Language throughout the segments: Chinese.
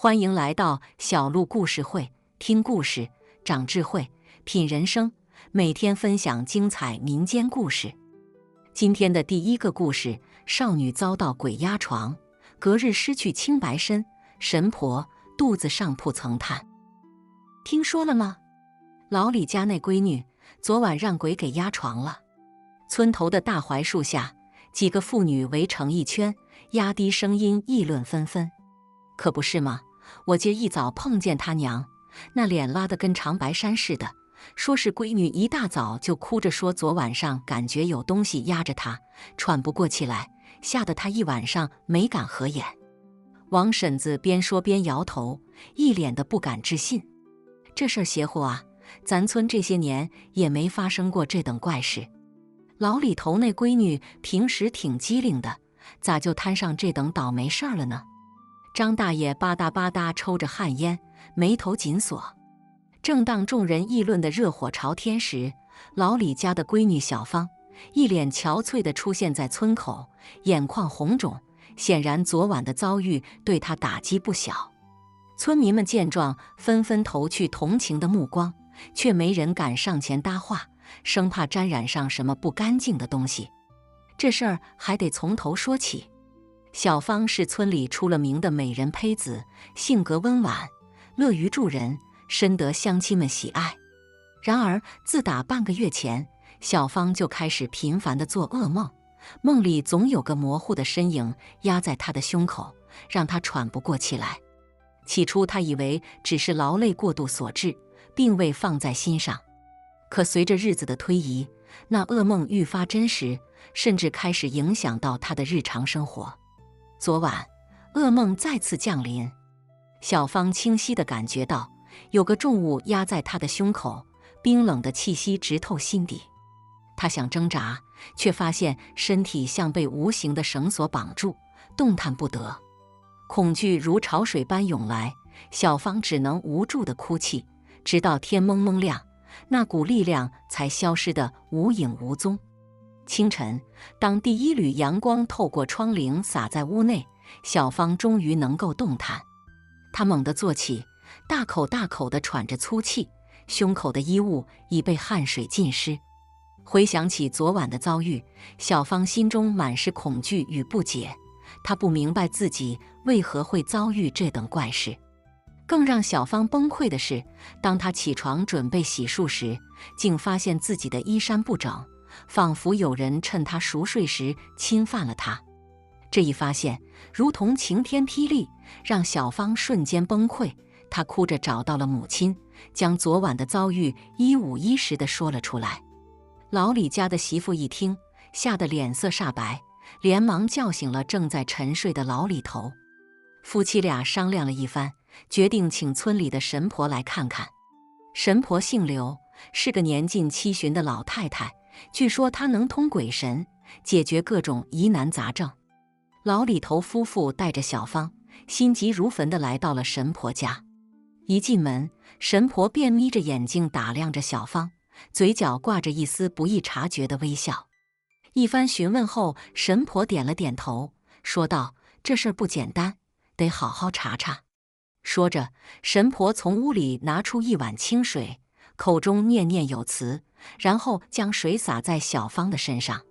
欢迎来到小鹿故事会，听故事长智慧，品人生。每天分享精彩民间故事。今天的第一个故事：少女遭到鬼压床，隔日失去清白身，神婆肚子上铺层炭。听说了吗？老李家那闺女昨晚让鬼给压床了。村头的大槐树下，几个妇女围成一圈，压低声音议论纷纷。可不是吗？我今一早碰见他娘，那脸拉得跟长白山似的，说是闺女一大早就哭着说昨晚上感觉有东西压着她，喘不过气来，吓得她一晚上没敢合眼。王婶子边说边摇头，一脸的不敢置信。这事儿邪乎啊，咱村这些年也没发生过这等怪事。老李头那闺女平时挺机灵的，咋就摊上这等倒霉事儿了呢？张大爷吧嗒吧嗒抽着旱烟，眉头紧锁。正当众人议论的热火朝天时，老李家的闺女小芳一脸憔悴地出现在村口，眼眶红肿，显然昨晚的遭遇对她打击不小。村民们见状，纷纷投去同情的目光，却没人敢上前搭话，生怕沾染上什么不干净的东西。这事儿还得从头说起。小芳是村里出了名的美人胚子，性格温婉，乐于助人，深得乡亲们喜爱。然而自打半个月前，小芳就开始频繁地做噩梦，梦里总有个模糊的身影压在她的胸口，让她喘不过气来。起初她以为只是劳累过度所致，并未放在心上。可随着日子的推移，那噩梦愈发真实，甚至开始影响到她的日常生活。昨晚，噩梦再次降临。小芳清晰地感觉到有个重物压在她的胸口，冰冷的气息直透心底。她想挣扎，却发现身体像被无形的绳索绑住，动弹不得。恐惧如潮水般涌来，小芳只能无助地哭泣，直到天蒙蒙亮，那股力量才消失得无影无踪。清晨，当第一缕阳光透过窗棂洒在屋内，小芳终于能够动弹。她猛地坐起，大口大口地喘着粗气，胸口的衣物已被汗水浸湿。回想起昨晚的遭遇，小芳心中满是恐惧与不解。她不明白自己为何会遭遇这等怪事。更让小芳崩溃的是，当她起床准备洗漱时，竟发现自己的衣衫不整，仿佛有人趁她熟睡时侵犯了她。这一发现如同晴天霹雳，让小芳瞬间崩溃。她哭着找到了母亲，将昨晚的遭遇一五一十地说了出来。老李家的媳妇一听，吓得脸色煞白，连忙叫醒了正在沉睡的老李头。夫妻俩商量了一番，决定请村里的神婆来看看。神婆姓刘，是个年近70的老太太，据说她能通鬼神，解决各种疑难杂症。老李头夫妇带着小芳，心急如焚地来到了神婆家。一进门，神婆便眯着眼睛打量着小芳，嘴角挂着一丝不易察觉的微笑。一番询问后，神婆点了点头，说道：“这事儿不简单，得好好查查。”说着，神婆从屋里拿出一碗清水，口中念念有词，然后将水洒在小芳的身上。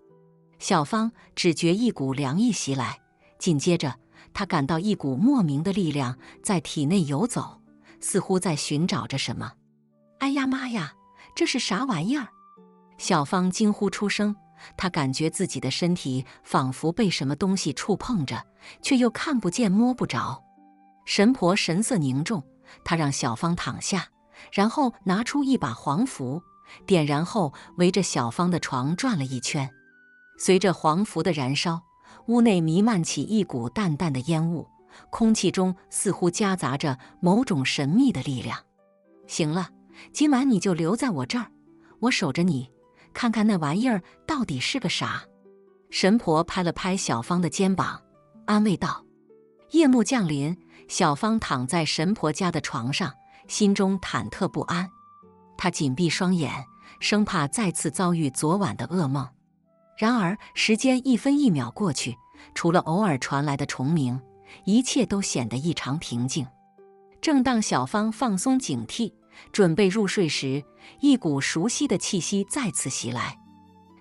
小芳只觉一股凉意袭来，紧接着她感到一股莫名的力量在体内游走，似乎在寻找着什么。哎呀妈呀，这是啥玩意儿？小芳惊呼出声，她感觉自己的身体仿佛被什么东西触碰着，却又看不见摸不着。神婆神色凝重，她让小芳躺下，然后拿出一把黄符，点燃后围着小芳的床转了一圈。随着黄符的燃烧，屋内弥漫起一股淡淡的烟雾，空气中似乎夹杂着某种神秘的力量。行了，今晚你就留在我这儿，我守着你，看看那玩意儿到底是个啥。神婆拍了拍小芳的肩膀，安慰道。夜幕降临，小芳躺在神婆家的床上，心中忐忑不安。她紧闭双眼，生怕再次遭遇昨晚的噩梦。然而时间一分一秒过去，除了偶尔传来的虫鸣，一切都显得异常平静。正当小芳放松警惕，准备入睡时，一股熟悉的气息再次袭来。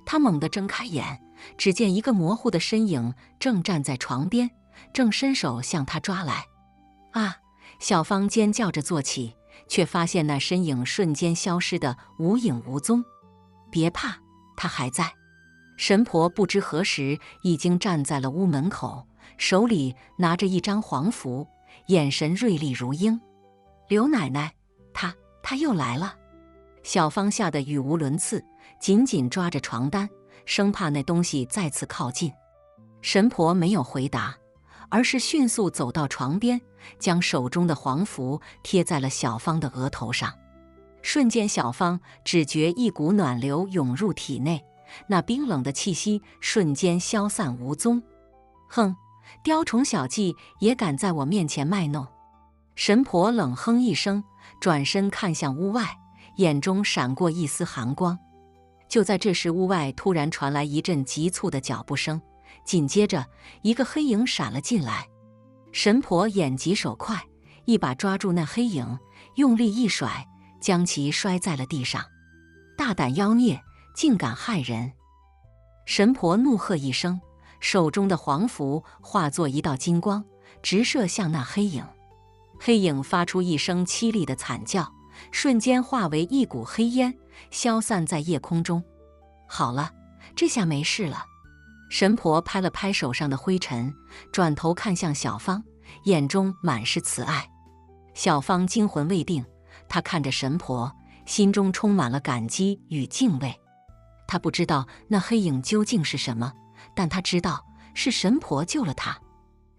她猛地睁开眼，只见一个模糊的身影正站在床边，正伸手向她抓来。啊！小芳尖叫着坐起，却发现那身影瞬间消失得无影无踪。别怕，他还在。神婆不知何时已经站在了屋门口，手里拿着一张黄符，眼神锐利如鹰。刘奶奶，他又来了！小芳吓得语无伦次，紧紧抓着床单，生怕那东西再次靠近。神婆没有回答，而是迅速走到床边，将手中的黄符贴在了小芳的额头上。瞬间，小芳只觉一股暖流涌入体内，那冰冷的气息瞬间消散无踪。哼，雕虫小技也敢在我面前卖弄！神婆冷哼一声，转身看向屋外，眼中闪过一丝寒光。就在这时，屋外突然传来一阵急促的脚步声，紧接着一个黑影闪了进来。神婆眼疾手快，一把抓住那黑影，用力一甩，将其摔在了地上。大胆妖孽，竟敢害人！神婆怒喝一声，手中的黄符化作一道金光，直射向那黑影。黑影发出一声凄厉的惨叫，瞬间化为一股黑烟，消散在夜空中。好了，这下没事了。神婆拍了拍手上的灰尘，转头看向小芳，眼中满是慈爱。小芳惊魂未定，她看着神婆，心中充满了感激与敬畏。她不知道那黑影究竟是什么，但她知道是神婆救了她。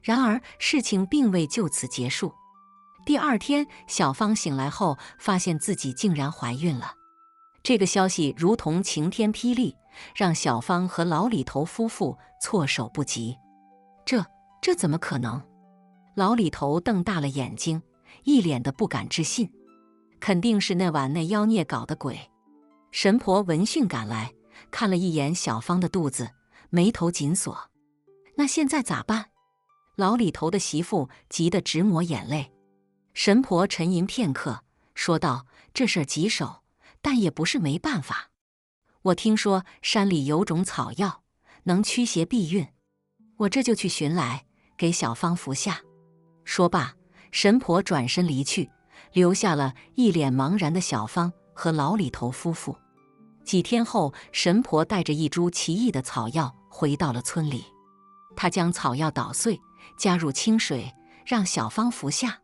然而事情并未就此结束。第二天，小芳醒来后，发现自己竟然怀孕了。这个消息如同晴天霹雳，让小芳和老李头夫妇措手不及。这怎么可能？老李头瞪大了眼睛，一脸的不敢置信。肯定是那晚那妖孽搞的鬼。神婆闻讯赶来，看了一眼小芳的肚子，眉头紧锁。那现在咋办？老李头的媳妇急得直抹眼泪。神婆沉吟片刻，说道：“这事儿棘手，但也不是没办法。我听说山里有种草药，能驱邪避孕，我这就去寻来，给小芳服下。”说罢，神婆转身离去，留下了一脸茫然的小芳和老李头夫妇。几天后，神婆带着一株奇异的草药回到了村里，她将草药捣碎，加入清水，让小芳服下。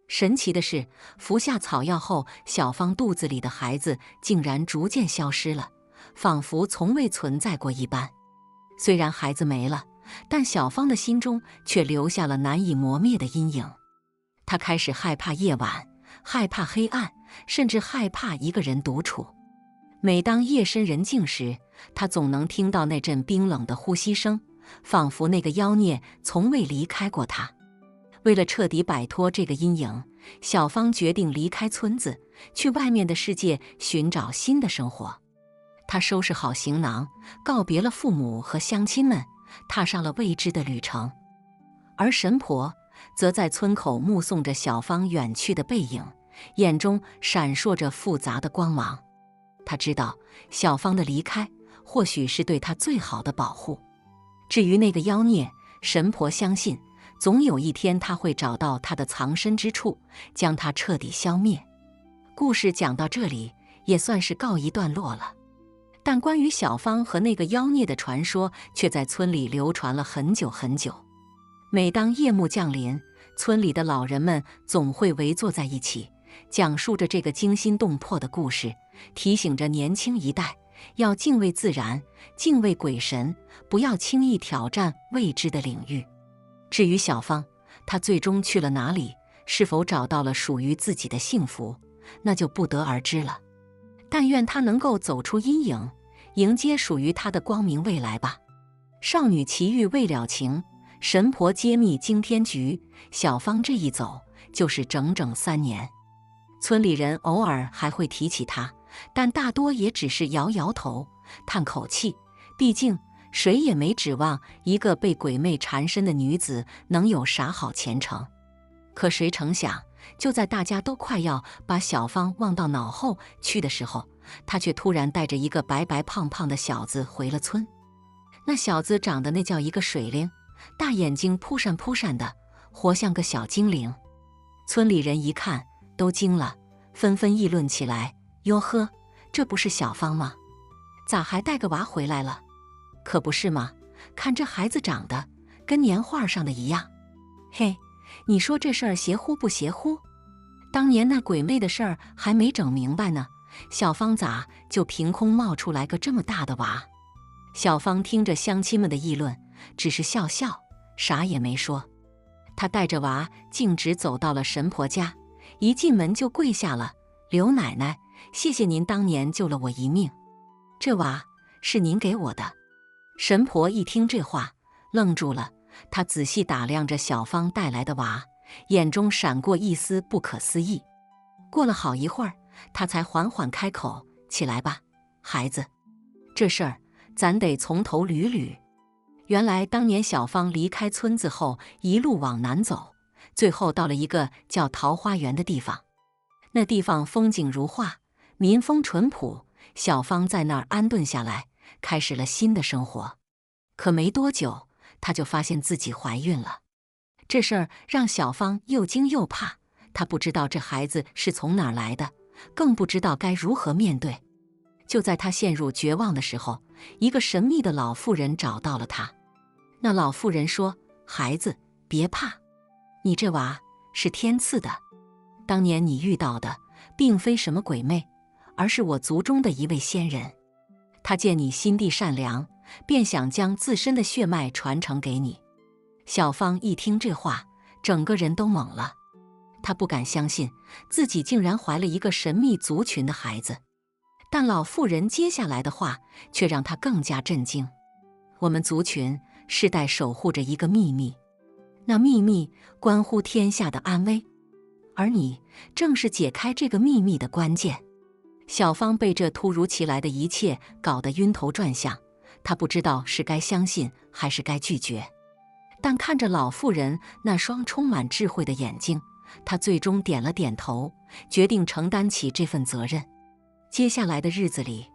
神奇的是，服下草药后，小芳肚子里的孩子竟然逐渐消失了，仿佛从未存在过一般。虽然孩子没了，但小芳的心中却留下了难以磨灭的阴影。她开始害怕夜晚，害怕黑暗，甚至害怕一个人独处。每当夜深人静时，她总能听到那阵冰冷的呼吸声，仿佛那个妖孽从未离开过她。为了彻底摆脱这个阴影，小芳决定离开村子，去外面的世界寻找新的生活。她收拾好行囊，告别了父母和乡亲们，踏上了未知的旅程。而神婆则在村口目送着小芳远去的背影，眼中闪烁着复杂的光芒。她知道，小芳的离开或许是对她最好的保护。至于那个妖孽，神婆相信总有一天他会找到他的藏身之处，将他彻底消灭。故事讲到这里，也算是告一段落了。但关于小芳和那个妖孽的传说，却在村里流传了很久很久。每当夜幕降临，村里的老人们总会围坐在一起，讲述着这个惊心动魄的故事，提醒着年轻一代要敬畏自然，敬畏鬼神，不要轻易挑战未知的领域。至于小芳，她最终去了哪里，是否找到了属于自己的幸福，那就不得而知了。但愿她能够走出阴影，迎接属于她的光明未来吧。少女奇遇未了情，神婆揭秘惊天局，小芳这一走就是整整3年。村里人偶尔还会提起她，但大多也只是摇摇头，叹口气，毕竟谁也没指望一个被鬼魅缠身的女子能有啥好前程。可谁成想，就在大家都快要把小芳忘到脑后去的时候，他却突然带着一个白白胖胖的小子回了村。那小子长得那叫一个水灵，大眼睛扑闪扑闪的，活像个小精灵。村里人一看都惊了，纷纷议论起来：哟呵，这不是小芳吗？咋还带个娃回来了？可不是吗？看这孩子长得跟年画上的一样。嘿，你说这事儿邪乎不邪乎？当年那鬼魅的事儿还没整明白呢，小芳咋就凭空冒出来个这么大的娃？小芳听着乡亲们的议论，只是笑笑，啥也没说。她带着娃径直走到了神婆家，一进门就跪下了：刘奶奶，谢谢您当年救了我一命，这娃是您给我的。神婆一听这话，愣住了，她仔细打量着小芳带来的娃，眼中闪过一丝不可思议。过了好一会儿，她才缓缓开口：起来吧，孩子，这事儿咱得从头捋捋。原来当年小芳离开村子后，一路往南走，最后到了一个叫桃花源的地方。那地方风景如画，民风淳朴，小芳在那儿安顿下来，开始了新的生活。可没多久，她就发现自己怀孕了。这事儿让小芳又惊又怕，她不知道这孩子是从哪儿来的，更不知道该如何面对。就在她陷入绝望的时候，一个神秘的老妇人找到了她。那老妇人说：孩子，别怕，你这娃是天赐的。当年你遇到的并非什么鬼魅，而是我族中的一位仙人。他见你心地善良，便想将自身的血脉传承给你。小芳一听这话，整个人都懵了，她不敢相信自己竟然怀了一个神秘族群的孩子。但老妇人接下来的话却让她更加震惊：我们族群世代守护着一个秘密，那秘密关乎天下的安危，而你正是解开这个秘密的关键。小芳被这突如其来的一切搞得晕头转向，她不知道是该相信还是该拒绝。但看着老妇人那双充满智慧的眼睛，她最终点了点头，决定承担起这份责任。接下来的日子里，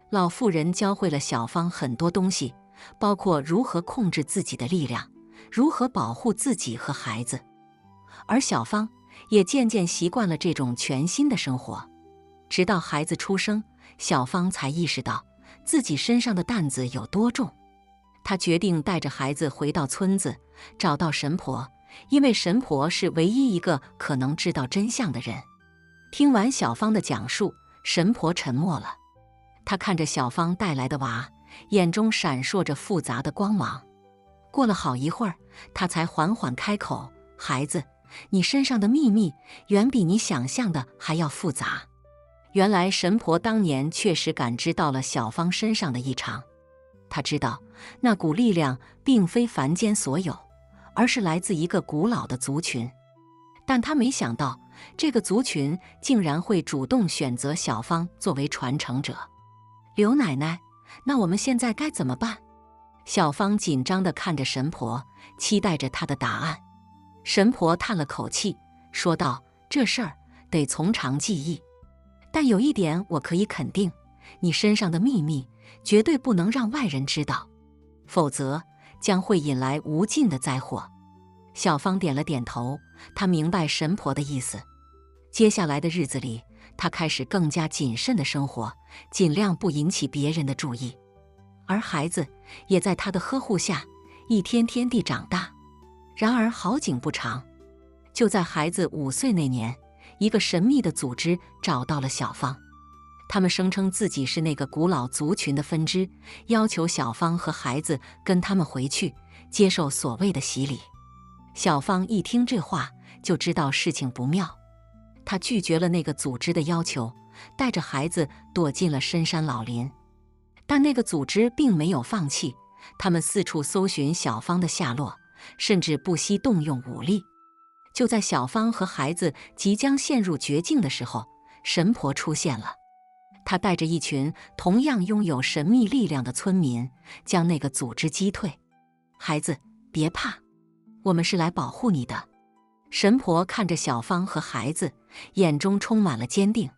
老妇人教会了小芳很多东西，包括如何控制自己的力量，如何保护自己和孩子。而小芳也渐渐习惯了这种全新的生活。直到孩子出生，小芳才意识到自己身上的担子有多重。她决定带着孩子回到村子，找到神婆，因为神婆是唯一一个可能知道真相的人。听完小芳的讲述，神婆沉默了。她看着小芳带来的娃，眼中闪烁着复杂的光芒。过了好一会儿，她才缓缓开口：孩子，你身上的秘密远比你想象的还要复杂。原来神婆当年确实感知到了小芳身上的异常，她知道那股力量并非凡间所有，而是来自一个古老的族群。但她没想到，这个族群竟然会主动选择小芳作为传承者。刘奶奶，那我们现在该怎么办？小芳紧张地看着神婆，期待着她的答案。神婆叹了口气，说道：这事儿得从长计议。但有一点我可以肯定，你身上的秘密绝对不能让外人知道，否则将会引来无尽的灾祸。小芳点了点头，她明白神婆的意思。接下来的日子里，她开始更加谨慎的生活，尽量不引起别人的注意。而孩子也在她的呵护下一天天地长大。然而好景不长，就在孩子5岁那年，一个神秘的组织找到了小芳。他们声称自己是那个古老族群的分支，要求小芳和孩子跟他们回去，接受所谓的洗礼。小芳一听这话，就知道事情不妙。她拒绝了那个组织的要求，带着孩子躲进了深山老林。但那个组织并没有放弃，他们四处搜寻小芳的下落，甚至不惜动用武力。就在小芳和孩子即将陷入绝境的时候，神婆出现了。她带着一群同样拥有神秘力量的村民，将那个组织击退。孩子，别怕，我们是来保护你的。神婆看着小芳和孩子，眼中充满了坚定。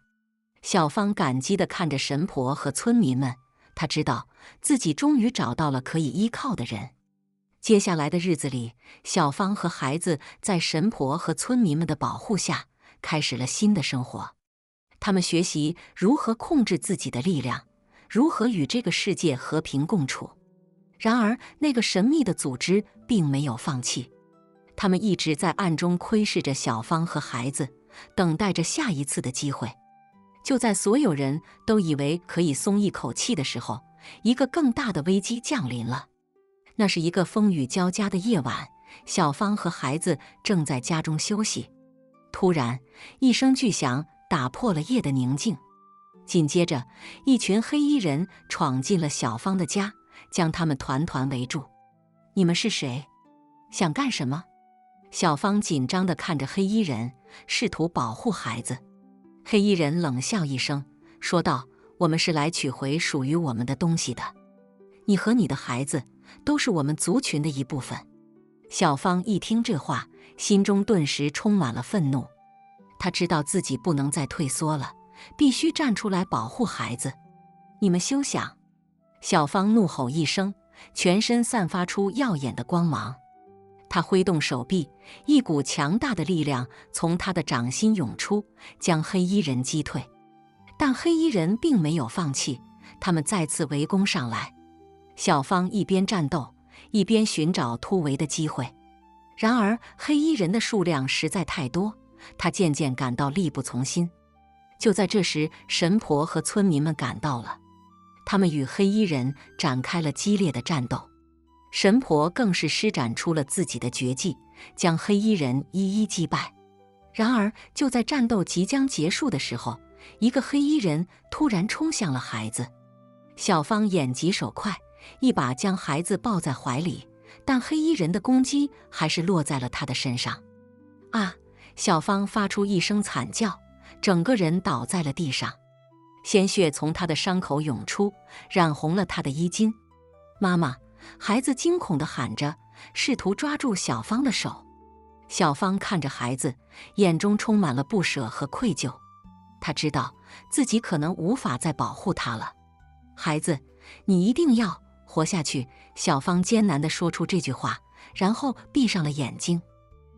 小芳感激地看着神婆和村民们，她知道自己终于找到了可以依靠的人。接下来的日子里，小芳和孩子在神婆和村民们的保护下，开始了新的生活。他们学习如何控制自己的力量，如何与这个世界和平共处。然而，那个神秘的组织并没有放弃，他们一直在暗中窥视着小芳和孩子，等待着下一次的机会。就在所有人都以为可以松一口气的时候，一个更大的危机降临了。那是一个风雨交加的夜晚，小芳和孩子正在家中休息。突然，一声巨响打破了夜的宁静。紧接着，一群黑衣人闯进了小芳的家，将他们团团围住。你们是谁？想干什么？小芳紧张地看着黑衣人，试图保护孩子。黑衣人冷笑一声，说道：“我们是来取回属于我们的东西的。你和你的孩子都是我们族群的一部分。”小芳一听这话，心中顿时充满了愤怒。她知道自己不能再退缩了，必须站出来保护孩子。你们休想！小芳怒吼一声，全身散发出耀眼的光芒。她挥动手臂，一股强大的力量从她的掌心涌出，将黑衣人击退。但黑衣人并没有放弃，他们再次围攻上来。小芳一边战斗，一边寻找突围的机会。然而，黑衣人的数量实在太多，她渐渐感到力不从心。就在这时，神婆和村民们赶到了，他们与黑衣人展开了激烈的战斗。神婆更是施展出了自己的绝技，将黑衣人一一击败。然而，就在战斗即将结束的时候，一个黑衣人突然冲向了孩子。小芳眼疾手快，一把将孩子抱在怀里，但黑衣人的攻击还是落在了她的身上。啊！小芳发出一声惨叫，整个人倒在了地上，鲜血从她的伤口涌出，染红了她的衣襟。妈妈！孩子惊恐地喊着，试图抓住小芳的手。小芳看着孩子，眼中充满了不舍和愧疚。她知道自己可能无法再保护他了。孩子，你一定要活下去。小芳艰难地说出这句话，然后闭上了眼睛。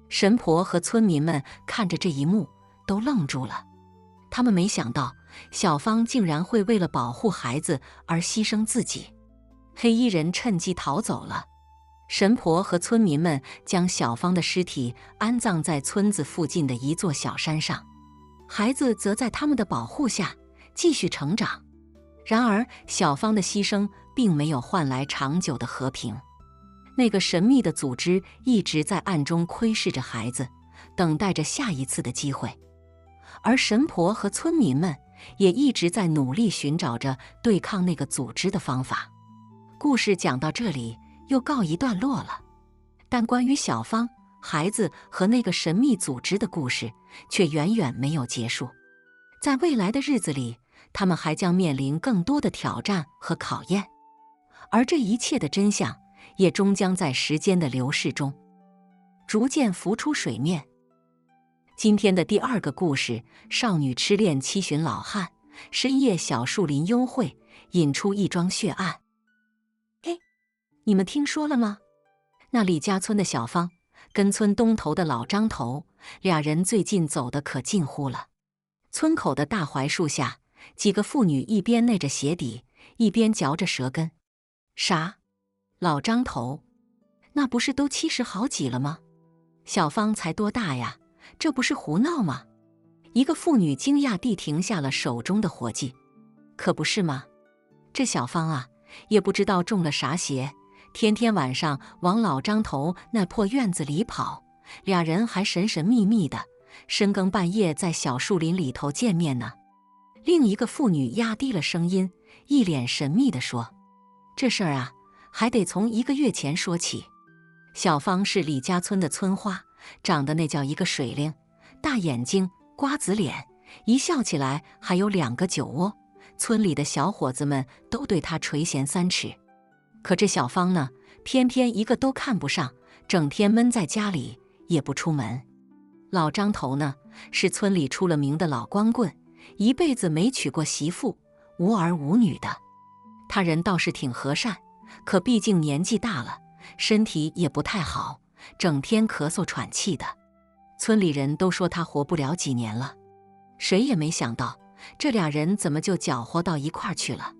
神婆和村民们看着这一幕，都愣住了。他们没想到，小芳竟然会为了保护孩子而牺牲自己。黑衣人趁机逃走了。神婆和村民们将小芳的尸体安葬在村子附近的一座小山上，孩子则在他们的保护下继续成长。然而，小芳的牺牲并没有换来长久的和平。那个神秘的组织一直在暗中窥视着孩子，等待着下一次的机会。而神婆和村民们也一直在努力寻找着对抗那个组织的方法。故事讲到这里又告一段落了，但关于小芳、孩子和那个神秘组织的故事却远远没有结束。在未来的日子里，他们还将面临更多的挑战和考验，而这一切的真相也终将在时间的流逝中逐渐浮出水面。今天的第二个故事，少女痴恋七旬老汉，深夜小树林幽会，引出一桩血案。你们听说了吗？那李家村的小芳跟村东头的老张头，俩人最近走得可近乎了。村口的大槐树下，几个妇女一边内着鞋底，一边嚼着舌根。啥？老张头？那不是都70好几了吗？小芳才多大呀？这不是胡闹吗？一个妇女惊讶地停下了手中的活计。可不是吗？这小芳啊，也不知道中了啥邪，天天晚上往老张头那破院子里跑，俩人还神神秘秘的，深更半夜在小树林里头见面呢。另一个妇女压低了声音，一脸神秘地说：“这事儿啊，还得从1个月前说起。小芳是李家村的村花，长得那叫一个水灵，大眼睛，瓜子脸，一笑起来还有2个酒窝，村里的小伙子们都对她垂涎3尺。可这小芳呢，偏偏一个都看不上，整天闷在家里也不出门。老张头呢，是村里出了名的老光棍，一辈子没娶过媳妇，无儿无女的。他人倒是挺和善，可毕竟年纪大了，身体也不太好，整天咳嗽喘气的。村里人都说他活不了几年了。谁也没想到，这俩人怎么就搅和到一块儿去了。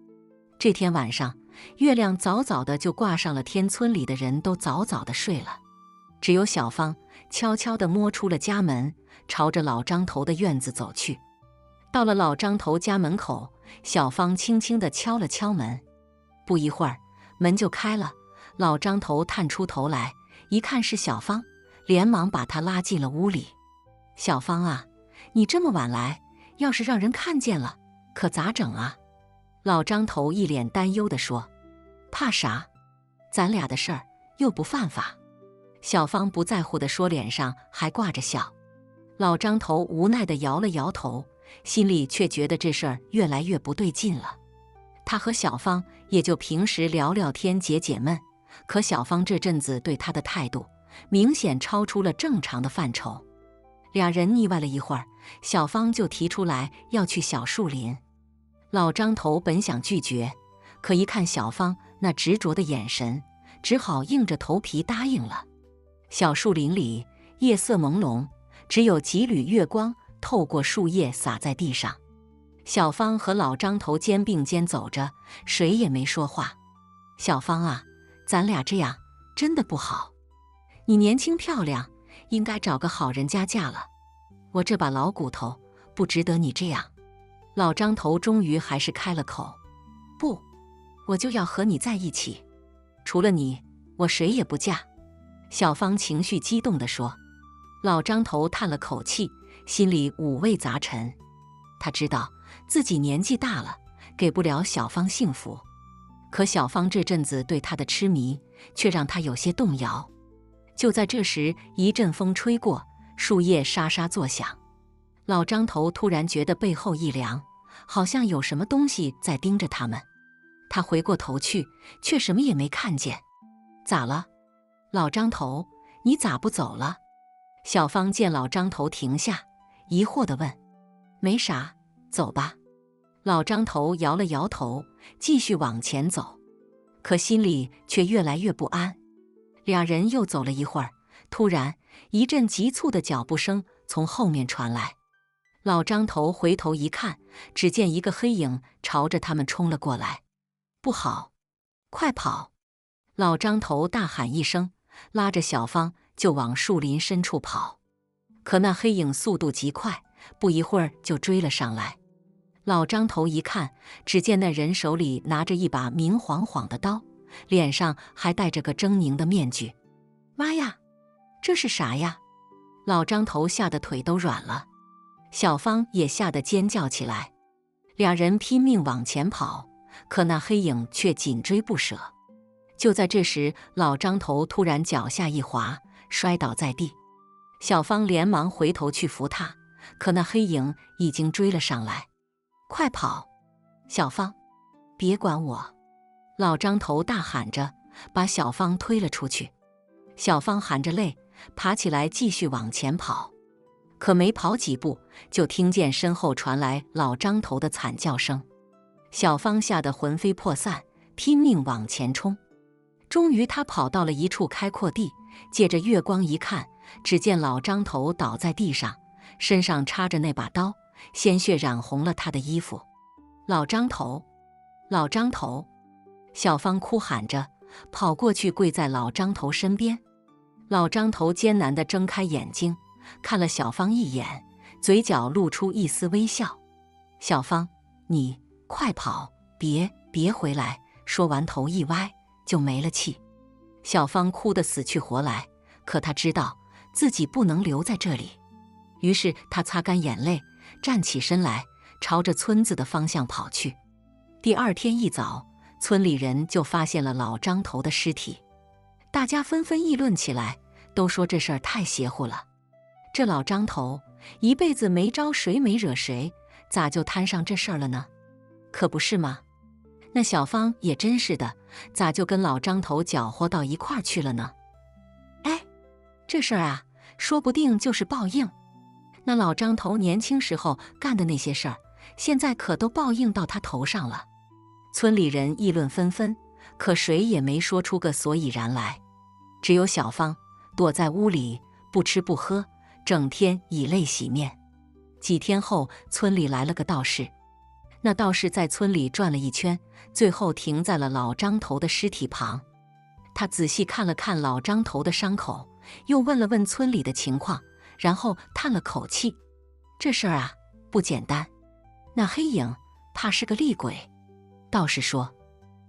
这天晚上，月亮早早的就挂上了天，村里的人都早早的睡了。只有小芳悄悄地摸出了家门，朝着老张头的院子走去。到了老张头家门口，小芳轻轻地敲了敲门。不一会儿，门就开了。老张头探出头来，一看是小芳，连忙把她拉进了屋里。小芳啊，你这么晚来，要是让人看见了，可咋整啊？老张头一脸担忧地说：怕啥？咱俩的事儿又不犯法。小芳不在乎地说，脸上还挂着笑。老张头无奈地摇了摇头，心里却觉得这事儿越来越不对劲了。他和小芳也就平时聊聊天解解闷，可小芳这阵子对他的态度明显超出了正常的范畴。俩人腻歪了一会儿，小芳就提出来要去小树林。老张头本想拒绝，可一看小芳那执着的眼神，只好硬着头皮答应了。小树林里夜色朦胧，只有几缕月光透过树叶洒在地上。小芳和老张头肩并肩走着，谁也没说话。小芳啊，咱俩这样真的不好。你年轻漂亮，应该找个好人家嫁了。我这把老骨头不值得你这样。老张头终于还是开了口：不，我就要和你在一起，除了你，我谁也不嫁。小芳情绪激动地说。老张头叹了口气，心里五味杂陈。他知道自己年纪大了，给不了小芳幸福，可小芳这阵子对他的痴迷却让他有些动摇。就在这时，一阵风吹过，树叶沙沙作响。老张头突然觉得背后一凉，好像有什么东西在盯着他们。他回过头去，却什么也没看见。咋了？老张头，你咋不走了？小芳见老张头停下，疑惑地问。没啥，走吧。老张头摇了摇头，继续往前走，可心里却越来越不安。俩人又走了一会儿，突然一阵急促的脚步声从后面传来。老张头回头一看，只见一个黑影朝着他们冲了过来。不好，快跑！老张头大喊一声，拉着小芳就往树林深处跑。可那黑影速度极快，不一会儿就追了上来。老张头一看，只见那人手里拿着一把明晃晃的刀，脸上还戴着个狰狞的面具。妈呀，这是啥呀？老张头吓得腿都软了，小芳也吓得尖叫起来。俩人拼命往前跑，可那黑影却紧追不舍。就在这时，老张头突然脚下一滑，摔倒在地。小芳连忙回头去扶他，可那黑影已经追了上来。快跑！小芳，别管我！老张头大喊着，把小芳推了出去。小芳含着泪爬起来继续往前跑，可没跑几步，就听见身后传来老张头的惨叫声。小芳吓得魂飞魄散，拼命往前冲。终于她跑到了一处开阔地，借着月光一看，只见老张头倒在地上，身上插着那把刀，鲜血染红了他的衣服。老张头，老张头！小芳哭喊着跑过去，跪在老张头身边。老张头艰难地睁开眼睛，看了小芳一眼，嘴角露出一丝微笑。小芳，你快跑，别回来！说完头一歪，就没了气。小芳哭得死去活来，可她知道自己不能留在这里，于是她擦干眼泪，站起身来，朝着村子的方向跑去。第二天一早，村里人就发现了老张头的尸体，大家纷纷议论起来，都说这事儿太邪乎了。这老张头一辈子没招谁没惹谁，咋就摊上这事儿了呢？可不是吗？那小芳也真是的，咋就跟老张头搅和到一块儿去了呢？哎，这事儿啊，说不定就是报应。那老张头年轻时候干的那些事儿，现在可都报应到他头上了。村里人议论纷纷，可谁也没说出个所以然来。只有小芳躲在屋里不吃不喝，整天以泪洗面。几天后，村里来了个道士。那道士在村里转了一圈，最后停在了老张头的尸体旁。他仔细看了看老张头的伤口，又问了问村里的情况，然后叹了口气：“这事儿啊，不简单。那黑影怕是个厉鬼。”道士说。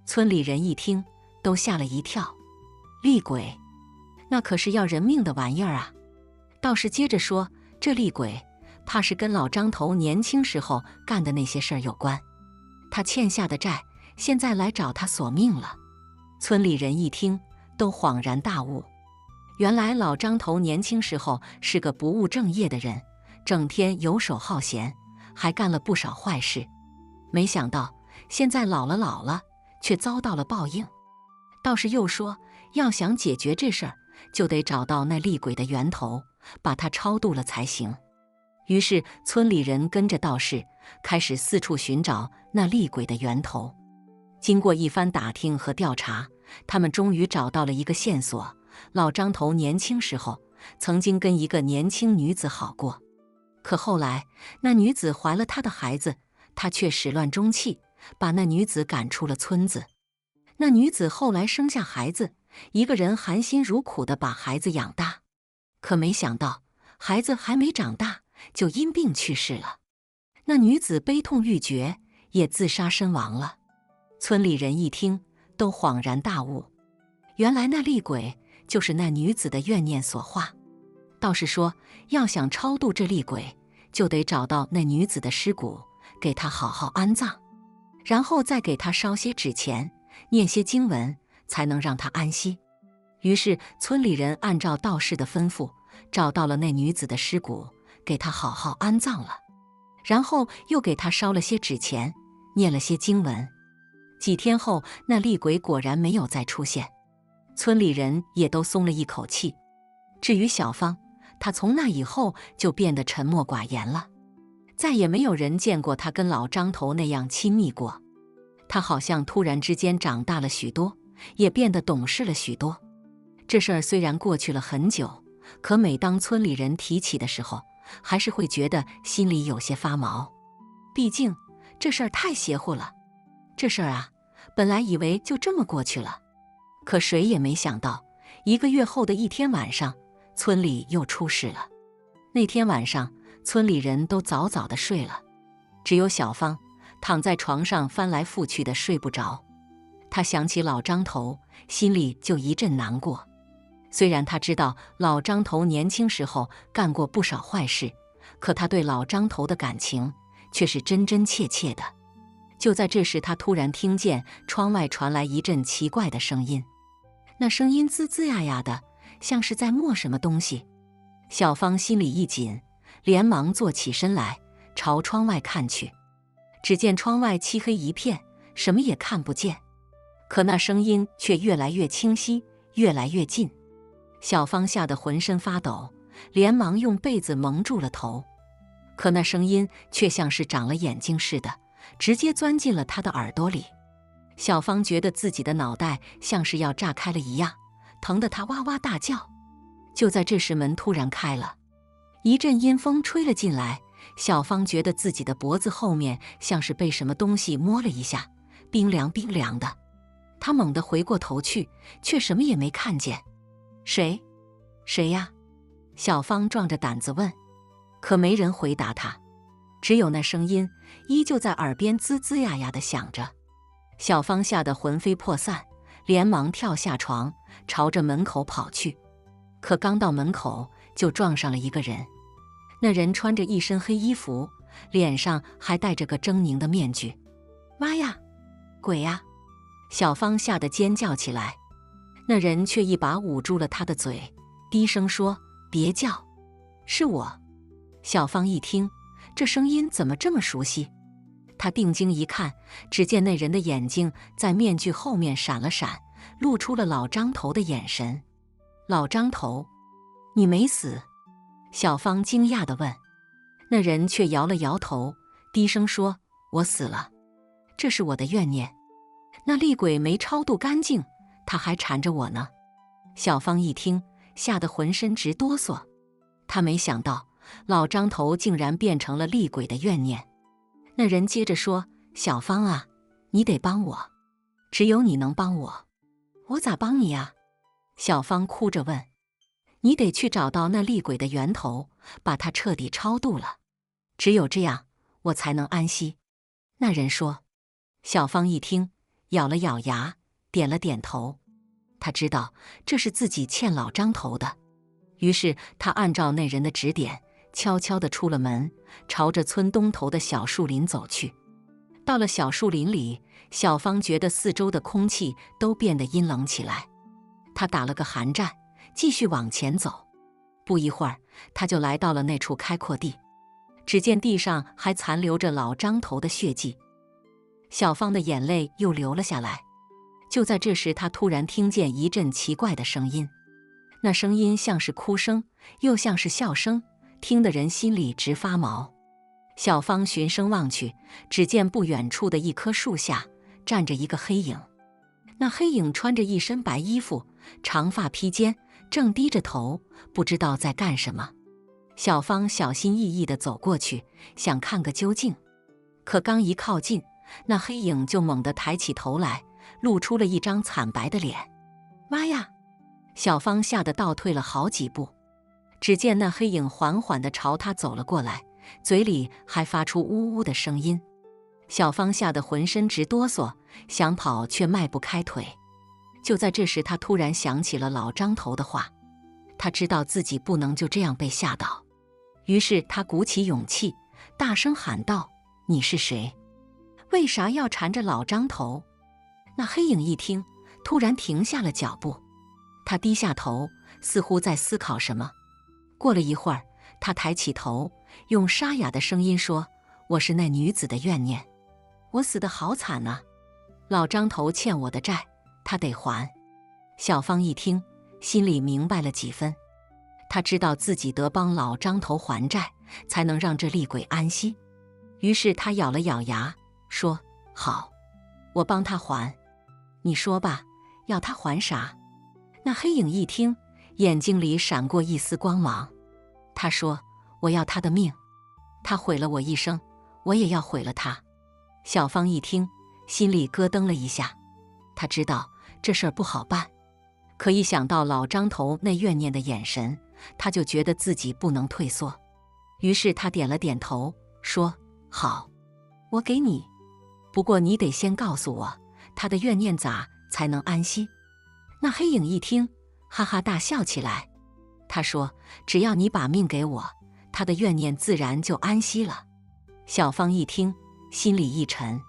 村里人一听，都吓了一跳。厉鬼，那可是要人命的玩意儿啊！道士接着说：“这厉鬼怕是跟老张头年轻时候干的那些事儿有关，他欠下的债，现在来找他索命了。”村里人一听，都恍然大悟。原来老张头年轻时候是个不务正业的人，整天游手好闲，还干了不少坏事。没想到现在老了，却遭到了报应。道士又说，要想解决这事儿，就得找到那厉鬼的源头，把他超度了才行。于是村里人跟着道士，开始四处寻找那厉鬼的源头。经过一番打听和调查，他们终于找到了一个线索：老张头年轻时候曾经跟一个年轻女子好过，可后来那女子怀了他的孩子，他却始乱终弃，把那女子赶出了村子。那女子后来生下孩子，一个人含辛茹苦地把孩子养大，可没想到孩子还没长大，就因病去世了。那女子悲痛欲绝，也自杀身亡了。村里人一听，都恍然大悟，原来那厉鬼就是那女子的怨念所化。道士说，要想超度这厉鬼，就得找到那女子的尸骨，给她好好安葬，然后再给她烧些纸钱，念些经文，才能让她安息。于是村里人按照道士的吩咐，找到了那女子的尸骨，给她好好安葬了，然后又给她烧了些纸钱，念了些经文。几天后，那厉鬼果然没有再出现，村里人也都松了一口气。至于小芳，她从那以后就变得沉默寡言了，再也没有人见过她跟老张头那样亲密过。她好像突然之间长大了许多，也变得懂事了许多。这事儿虽然过去了很久，可每当村里人提起的时候，还是会觉得心里有些发毛。毕竟这事儿太邪乎了。这事儿啊，本来以为就这么过去了，可谁也没想到，1个月后的一天晚上，村里又出事了。那天晚上，村里人都早早地睡了，只有小芳躺在床上翻来覆去的睡不着。她想起老张头，心里就一阵难过。虽然她知道老张头年轻时候干过不少坏事，可她对老张头的感情却是真真切切的。就在这时，她突然听见窗外传来一阵奇怪的声音，那声音吱吱呀呀的，像是在磨什么东西。小芳心里一紧，连忙坐起身来，朝窗外看去。只见窗外漆黑一片，什么也看不见，可那声音却越来越清晰，越来越近。小芳吓得浑身发抖，连忙用被子蒙住了头。可那声音却像是长了眼睛似的，直接钻进了她的耳朵里。小芳觉得自己的脑袋像是要炸开了一样，疼得她哇哇大叫。就在这时，门突然开了，一阵阴风吹了进来。小芳觉得自己的脖子后面像是被什么东西摸了一下，冰凉冰凉的。她猛地回过头去，却什么也没看见。谁？谁呀？小芳壮着胆子问，可没人回答她，只有那声音依旧在耳边吱吱呀呀地响着。小芳吓得魂飞魄散，连忙跳下床，朝着门口跑去。可刚到门口，就撞上了一个人。那人穿着一身黑衣服，脸上还戴着个狰狞的面具。妈呀，鬼呀！小芳吓得尖叫起来。那人却一把捂住了她的嘴，低声说：“别叫，是我。”小芳一听，这声音怎么这么熟悉？她定睛一看，只见那人的眼睛在面具后面闪了闪，露出了老张头的眼神。老张头，你没死？小芳惊讶地问。那人却摇了摇头，低声说：“我死了，这是我的怨念。那厉鬼没超度干净，他还缠着我呢。”小芳一听，吓得浑身直哆嗦。她没想到老张头竟然变成了厉鬼的怨念。那人接着说：“小芳啊，你得帮我，只有你能帮我。”“我咋帮你啊？”小芳哭着问。“你得去找到那厉鬼的源头，把它彻底超度了，只有这样我才能安息。”那人说。小芳一听，咬了咬牙，点了点头。她知道这是自己欠老张头的，于是她按照那人的指点，悄悄地出了门，朝着村东头的小树林走去。到了小树林里，小芳觉得四周的空气都变得阴冷起来。她打了个寒战，继续往前走。不一会儿，她就来到了那处开阔地，只见地上还残留着老张头的血迹。小芳的眼泪又流了下来。就在这时，她突然听见一阵奇怪的声音，那声音像是哭声，又像是笑声，听得人心里直发毛。小芳循声望去，只见不远处的一棵树下站着一个黑影。那黑影穿着一身白衣服，长发披肩，正低着头，不知道在干什么。小芳小心翼翼地走过去，想看个究竟。可刚一靠近，那黑影就猛地抬起头来，露出了一张惨白的脸。妈呀！小芳吓得倒退了好几步。只见那黑影缓缓地朝她走了过来，嘴里还发出呜呜的声音。小芳吓得浑身直哆嗦，想跑却迈不开腿。就在这时，她突然想起了老张头的话，她知道自己不能就这样被吓倒。于是她鼓起勇气，大声喊道：“你是谁？为啥要缠着老张头？”那黑影一听，突然停下了脚步。他低下头，似乎在思考什么。过了一会儿，他抬起头，用沙哑的声音说：“我是那女子的怨念，我死得好惨啊！老张头欠我的债，他得还。”小芳一听，心里明白了几分。她知道自己得帮老张头还债，才能让这厉鬼安息。于是她咬了咬牙，说：“好，我帮他还。你说吧，要他还啥？”那黑影一听，眼睛里闪过一丝光芒。他说：“我要他的命，他毁了我一生，我也要毁了他。”小芳一听，心里咯噔了一下。她知道这事儿不好办，可一想到老张头那怨念的眼神，她就觉得自己不能退缩。于是她点了点头，说：“好，我给你。不过你得先告诉我，他的怨念咋才能安息？”那黑影一听，哈哈大笑起来。他说：“只要你把命给我，他的怨念自然就安息了。”小芳一听，心里一沉，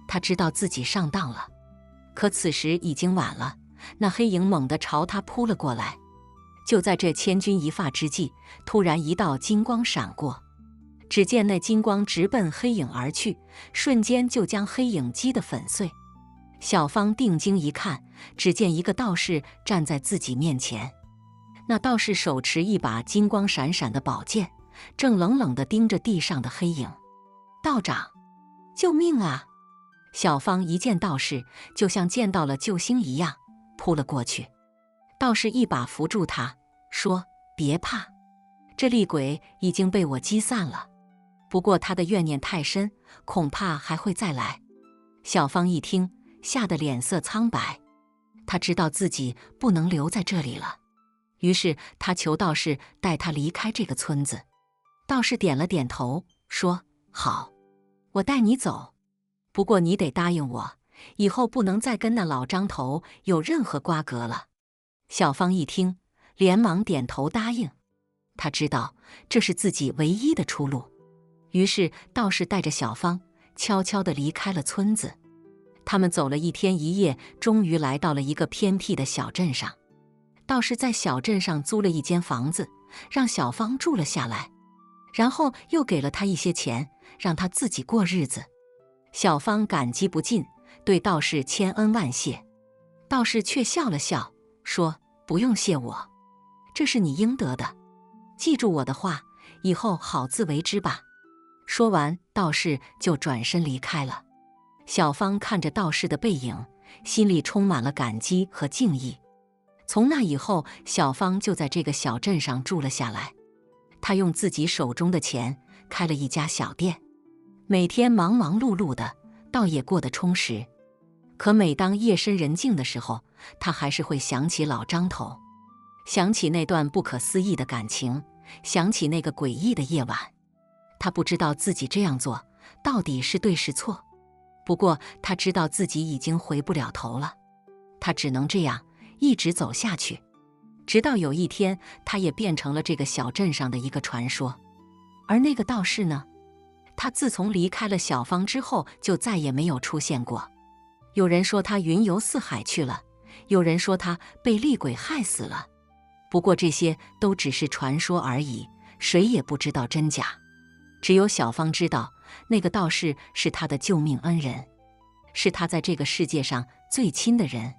她知道自己上当了。可此时已经晚了，那黑影猛地朝她扑了过来。就在这千钧一发之际，突然一道金光闪过。只见那金光直奔黑影而去，瞬间就将黑影击得粉碎。小芳定睛一看，只见一个道士站在自己面前。那道士手持一把金光闪闪的宝剑，正冷冷地盯着地上的黑影。“道长，救命啊！”小芳一见道士，就像见到了救星一样，扑了过去。道士一把扶住她，说：“别怕，这厉鬼已经被我击散了。不过他的怨念太深，恐怕还会再来。”小芳一听，吓得脸色苍白。她知道自己不能留在这里了，于是她求道士带她离开这个村子。道士点了点头，说：“好，我带你走。不过你得答应我，以后不能再跟那老张头有任何瓜葛了。”小芳一听，连忙点头答应。她知道这是自己唯一的出路。于是道士带着小芳悄悄地离开了村子。他们走了一天一夜，终于来到了一个偏僻的小镇上。道士在小镇上租了一间房子，让小芳住了下来，然后又给了她一些钱，让她自己过日子。小芳感激不尽，对道士千恩万谢。道士却笑了笑，说：“不用谢我，这是你应得的。记住我的话，以后好自为之吧。”说完，道士就转身离开了。小芳看着道士的背影，心里充满了感激和敬意。从那以后，小芳就在这个小镇上住了下来。她用自己手中的钱开了一家小店，每天忙忙碌碌的，倒也过得充实。可每当夜深人静的时候，她还是会想起老张头，想起那段不可思议的感情，想起那个诡异的夜晚。她不知道自己这样做到底是对是错，不过她知道自己已经回不了头了，她只能这样一直走下去，直到有一天，她也变成了这个小镇上的一个传说。而那个道士呢？他自从离开了小芳之后，就再也没有出现过。有人说他云游四海去了，有人说他被厉鬼害死了。不过这些都只是传说而已，谁也不知道真假。只有小芳知道，那个道士是她的救命恩人，是她在这个世界上最亲的人。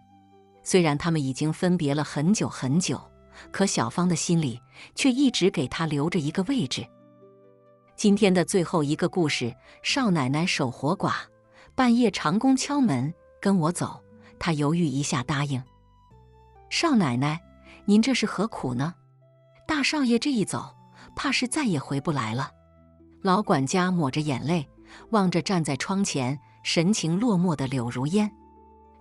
虽然他们已经分别了很久很久，可小芳的心里却一直给他留着一个位置。今天的最后一个故事，少奶奶守活寡。半夜长工敲门，跟我走。她犹豫一下答应。少奶奶，您这是何苦呢？大少爷这一走，怕是再也回不来了。老管家抹着眼泪，望着站在窗前神情落寞的柳如烟。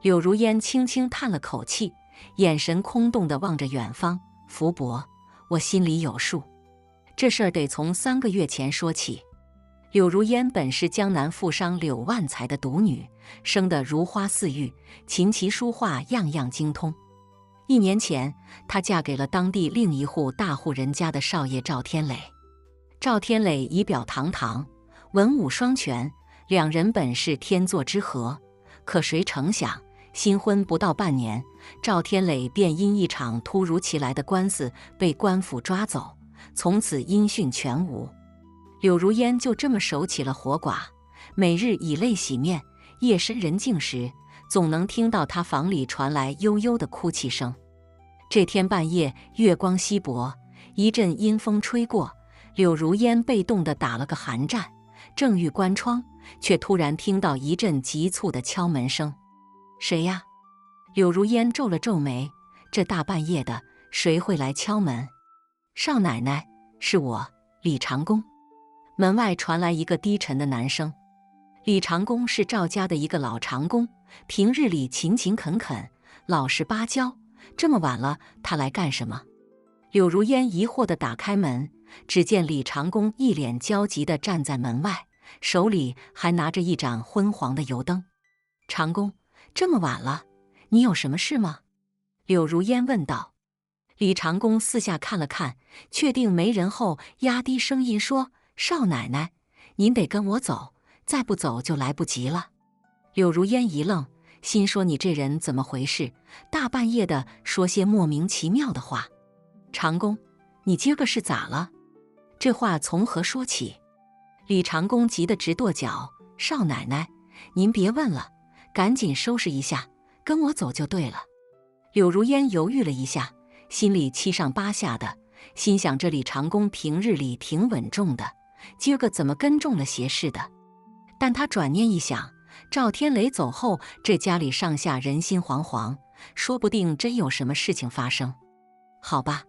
柳如烟轻轻叹了口气，眼神空洞地望着远方。福伯，我心里有数，这事儿得从3个月前说起。柳如烟本是江南富商柳万才的独女，生得如花似玉，琴棋书画样样精通。1年前，她嫁给了当地另一户大户人家的少爷赵天磊。赵天磊仪表堂堂，文武双全，两人本是天作之合。可谁成想，新婚不到半年，赵天磊便因一场突如其来的官司被官府抓走，从此音讯全无。柳如烟就这么守起了活寡，每日以泪洗面。夜深人静时，总能听到他房里传来悠悠的哭泣声。这天半夜，月光稀薄，一阵阴风吹过，柳如烟被冻得打了个寒战，正欲关窗，却突然听到一阵急促的敲门声。谁呀？柳如烟皱了皱眉，这大半夜的，谁会来敲门？少奶奶，是我，李长工。门外传来一个低沉的男声。李长工是赵家的一个老长工，平日里勤勤恳恳，老实巴交。这么晚了，他来干什么？柳如烟疑惑地打开门，只见李长工一脸焦急地站在门外，手里还拿着一盏昏黄的油灯。长工，这么晚了，你有什么事吗？柳如烟问道。李长工四下看了看，确定没人后，压低声音说：“少奶奶，您得跟我走，再不走就来不及了。”柳如烟一愣，心说你这人怎么回事？大半夜的说些莫名其妙的话。长工，你今个是咋了？这话从何说起？李长工急得直跺脚。少奶奶，您别问了，赶紧收拾一下，跟我走就对了。柳如烟犹豫了一下，心里七上八下的，心想这李长工平日里挺稳重的，今儿个怎么跟中了邪似的？但他转念一想，赵天磊走后，这家里上下人心惶惶，说不定真有什么事情发生。好吧，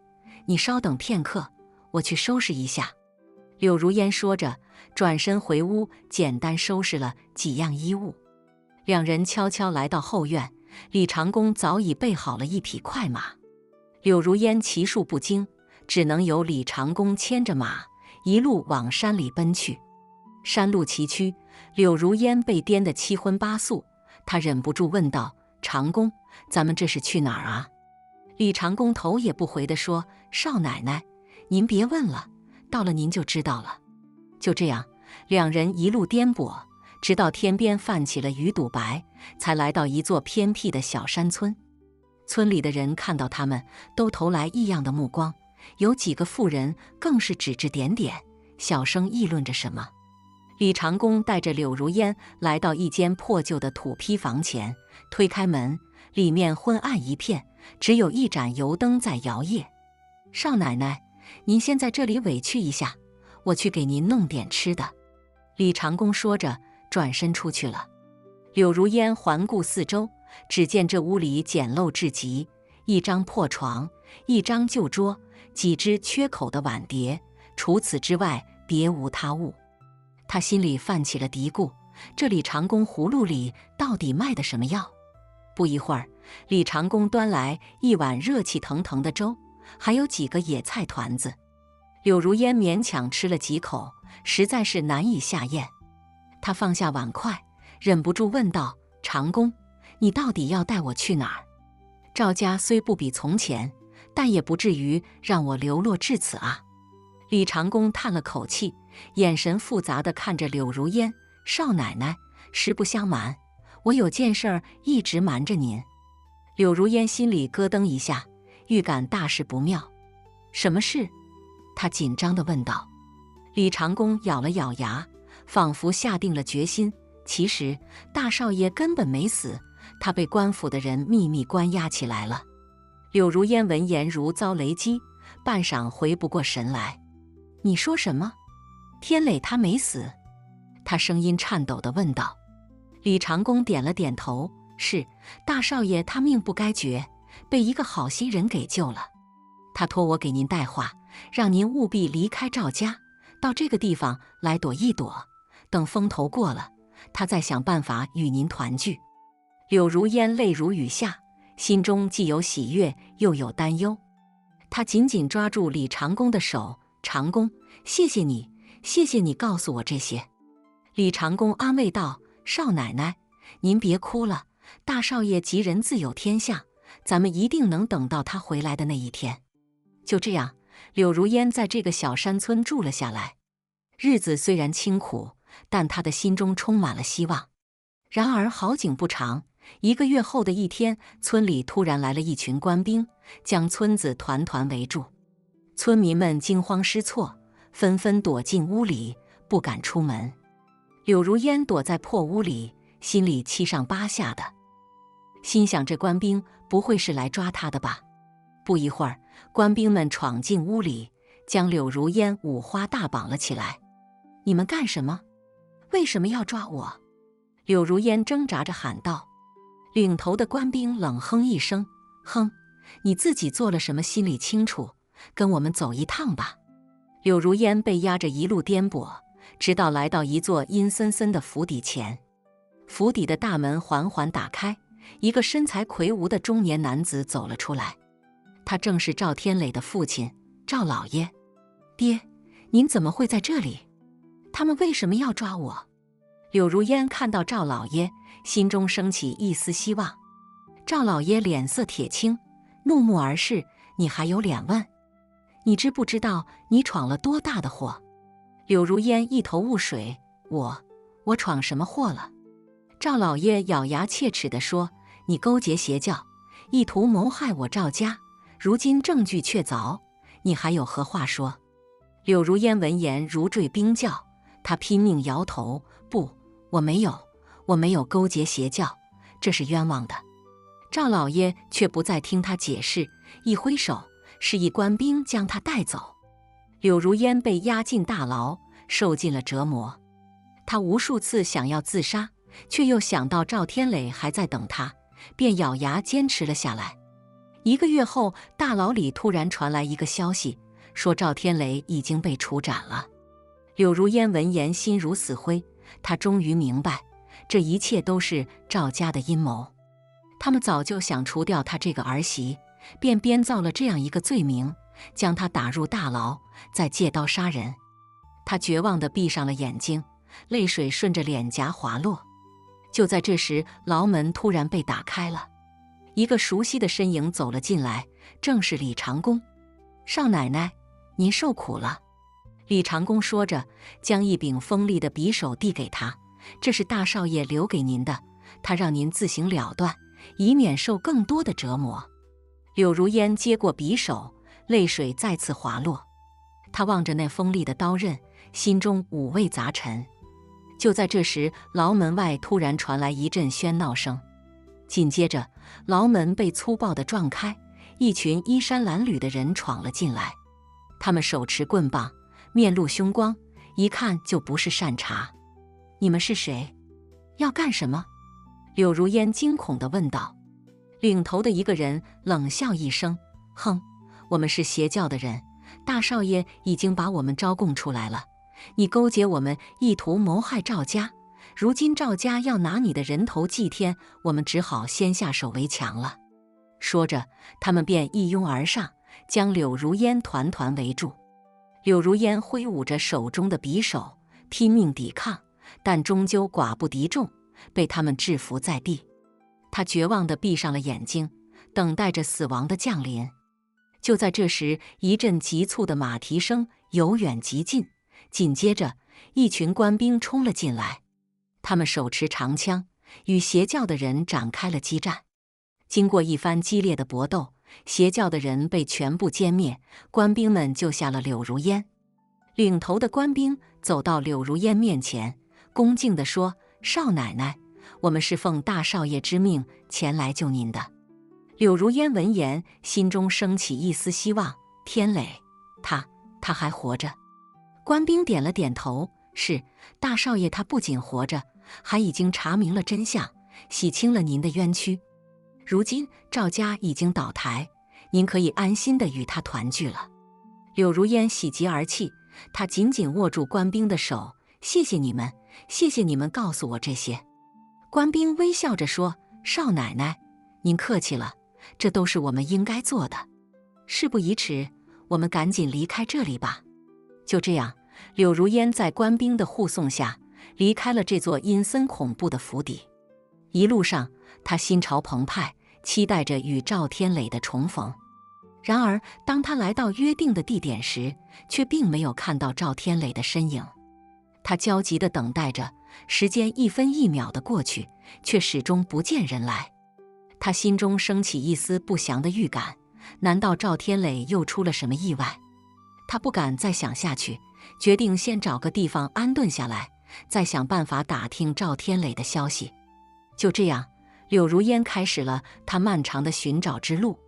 你稍等片刻，我去收拾一下。柳如烟说着，转身回屋，简单收拾了几样衣物。两人悄悄来到后院，李长工早已备好了一匹快马。柳如烟骑术不精，只能由李长工牵着马，一路往山里奔去。山路崎岖，柳如烟被颠得七荤八素，她忍不住问道：“长工，咱们这是去哪儿啊？”李长工头也不回地说：“少奶奶，您别问了，到了您就知道了。”就这样，两人一路颠簸，直到天边泛起了鱼肚白，才来到一座偏僻的小山村。村里的人看到他们，都投来异样的目光，有几个妇人更是指指点点，小声议论着什么。李长工带着柳如烟来到一间破旧的土坯房前，推开门，里面昏暗一片，只有一盏油灯在摇曳。“少奶奶，您先在这里委屈一下，我去给您弄点吃的。”李长公说着，转身出去了。柳如烟环顾四周，只见这屋里简陋至极，一张破床，一张旧桌，几只缺口的碗碟，除此之外别无他物。他心里泛起了嘀咕，这李长公葫芦里到底卖的什么药？不一会儿，李长公端来一碗热气腾腾的粥，还有几个野菜团子。柳如烟勉强吃了几口，实在是难以下咽。他放下碗筷，忍不住问道：“长公，你到底要带我去哪儿？赵家虽不比从前，但也不至于让我流落至此啊。”李长公叹了口气，眼神复杂地看着柳如烟：“少奶奶，实不相瞒，我有件事儿一直瞒着您。”柳如烟心里咯噔一下，预感大事不妙。“什么事？”她紧张地问道。李长公咬了咬牙，仿佛下定了决心。其实大少爷根本没死，他被官府的人秘密关押起来了。柳如烟闻言如遭雷击，半晌回不过神来。“你说什么？天磊他没死？”他声音颤抖地问道。李长公点了点头：“是，大少爷他命不该绝，被一个好心人给救了。他托我给您带话，让您务必离开赵家，到这个地方来躲一躲，等风头过了，他再想办法与您团聚。”柳如烟泪如雨下，心中既有喜悦，又有担忧。她紧紧抓住李长公的手：“长公，谢谢你，谢谢你告诉我这些。”李长公安慰道：“少奶奶，您别哭了，大少爷吉人自有天相，咱们一定能等到他回来的那一天。”就这样，柳如烟在这个小山村住了下来。日子虽然清苦，但她的心中充满了希望。然而好景不长，1个月后的一天，村里突然来了一群官兵，将村子团团围住。村民们惊慌失措，纷纷躲进屋里，不敢出门。柳如烟躲在破屋里，心里七上八下的，心想这官兵不会是来抓他的吧？不一会儿，官兵们闯进屋里，将柳如烟五花大绑了起来。“你们干什么？为什么要抓我？”柳如烟挣扎着喊道。领头的官兵冷哼一声：“哼，你自己做了什么心里清楚，跟我们走一趟吧。”柳如烟被压着一路颠簸，直到来到一座阴森森的府邸前。府邸的大门缓缓打开，一个身材魁梧的中年男子走了出来。他正是赵天磊的父亲赵老爷。“爹，您怎么会在这里？他们为什么要抓我？”柳如烟看到赵老爷，心中升起一丝希望。赵老爷脸色铁青，怒目而视：“你还有脸问？你知不知道你闯了多大的祸？”柳如烟一头雾水：“我闯什么祸了？”赵老爷咬牙切齿地说：“你勾结邪教，意图谋害我赵家，如今证据确凿，你还有何话说？”柳如烟闻言如坠冰窖，她拼命摇头：“不，我没有勾结邪教，这是冤枉的。”赵老爷却不再听他解释，一挥手，示意官兵将他带走。柳如烟被押进大牢，受尽了折磨。他无数次想要自杀，却又想到赵天磊还在等他，便咬牙坚持了下来。1个月后，大牢里突然传来一个消息，说赵天磊已经被处斩了。柳如烟闻言心如死灰，她终于明白，这一切都是赵家的阴谋。他们早就想除掉她这个儿媳，便编造了这样一个罪名，将她打入大牢，再借刀杀人。她绝望地闭上了眼睛，泪水顺着脸颊滑落。就在这时，牢门突然被打开了，一个熟悉的身影走了进来，正是李长公。“少奶奶，您受苦了。”李长公说着，将一柄锋利的匕首递给他：“这是大少爷留给您的，他让您自行了断，以免受更多的折磨。”柳如烟接过匕首，泪水再次滑落。她望着那锋利的刀刃，心中五味杂陈。就在这时，牢门外突然传来一阵喧闹声，紧接着，牢门被粗暴地撞开，一群衣衫褴褛的人闯了进来。他们手持棍棒，面露凶光，一看就不是善茬。你们是谁？要干什么？柳如烟惊恐地问道。领头的一个人冷笑一声，哼，我们是邪教的人，大少爷已经把我们招供出来了，你勾结我们，意图谋害赵家，如今赵家要拿你的人头祭天，我们只好先下手为强了。说着，他们便一拥而上，将柳如烟团团围住。柳如烟挥舞着手中的匕首，拼命抵抗，但终究寡不敌众，被他们制服在地。他绝望地闭上了眼睛，等待着死亡的降临。就在这时，一阵急促的马蹄声由远及近，紧接着，一群官兵冲了进来。他们手持长枪，与邪教的人展开了激战。经过一番激烈的搏斗，邪教的人被全部歼灭，官兵们救下了柳如烟。领头的官兵走到柳如烟面前，恭敬地说：“少奶奶，我们是奉大少爷之命前来救您的。”柳如烟闻言，心中升起一丝希望。天磊，他还活着？官兵点了点头，是，大少爷他不仅活着，还已经查明了真相，洗清了您的冤屈。如今赵家已经倒台，您可以安心地与他团聚了。柳如烟喜极而泣，她紧紧握住官兵的手，谢谢你们，谢谢你们告诉我这些。官兵微笑着说：“少奶奶，您客气了，这都是我们应该做的。事不宜迟，我们赶紧离开这里吧。”就这样，柳如烟在官兵的护送下离开了这座阴森恐怖的府邸。一路上，他心潮澎湃，期待着与赵天磊的重逢。然而，当他来到约定的地点时，却并没有看到赵天磊的身影。他焦急地等待着，时间一分一秒地过去，却始终不见人来。他心中升起一丝不祥的预感，难道赵天磊又出了什么意外？他不敢再想下去，决定先找个地方安顿下来，再想办法打听赵天磊的消息。就这样，柳如烟开始了她漫长的寻找之路。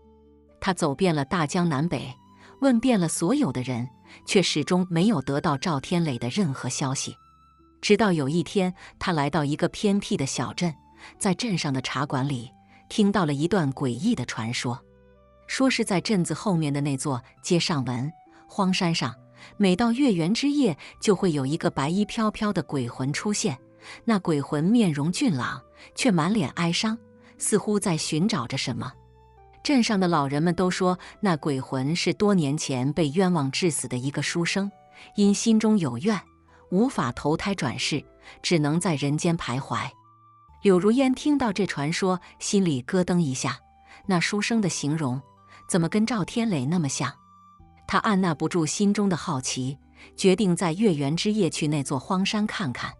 她走遍了大江南北，问遍了所有的人，却始终没有得到赵天磊的任何消息。直到有一天，她来到一个偏僻的小镇，在镇上的茶馆里，听到了一段诡异的传说。说是在镇子后面的那座街上文荒山上，每到月圆之夜，就会有一个白衣飘飘的鬼魂出现。那鬼魂面容俊朗，却满脸哀伤，似乎在寻找着什么。镇上的老人们都说，那鬼魂是多年前被冤枉致死的一个书生，因心中有怨，无法投胎转世，只能在人间徘徊。柳如烟听到这传说，心里咯噔一下，那书生的形容怎么跟赵天磊那么像？他按捺不住心中的好奇，决定在月圆之夜去那座荒山看看。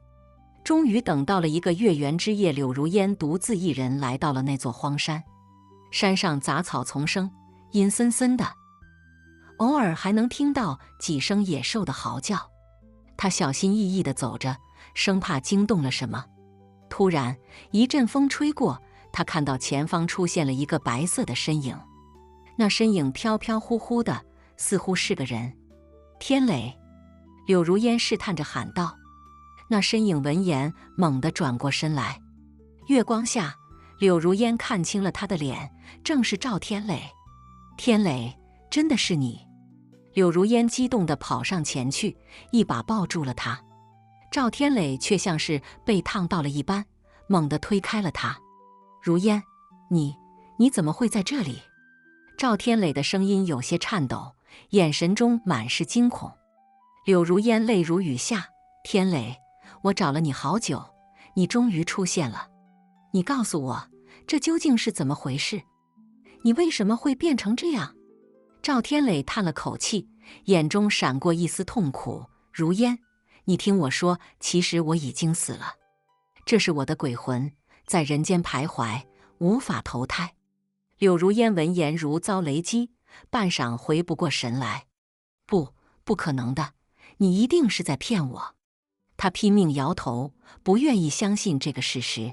终于等到了一个月圆之夜，柳如烟独自一人来到了那座荒山。山上杂草丛生，阴森森的，偶尔还能听到几声野兽的嚎叫。他小心翼翼地走着，生怕惊动了什么。突然，一阵风吹过，他看到前方出现了一个白色的身影。那身影飘飘忽忽的，似乎是个人。天磊，柳如烟试探着喊道。那身影闻言，猛地转过身来。月光下，柳如烟看清了他的脸，正是赵天磊。天磊，真的是你！柳如烟激动地跑上前去，一把抱住了他。赵天磊却像是被烫到了一般，猛地推开了他。如烟，你怎么会在这里？赵天磊的声音有些颤抖，眼神中满是惊恐。柳如烟泪如雨下。天磊，我找了你好久，你终于出现了。你告诉我，这究竟是怎么回事？你为什么会变成这样？赵天磊叹了口气，眼中闪过一丝痛苦。如烟，你听我说，其实我已经死了。这是我的鬼魂，在人间徘徊，无法投胎。柳如烟闻言如遭雷击，半晌回不过神来。不可能的，你一定是在骗我。他拼命摇头，不愿意相信这个事实。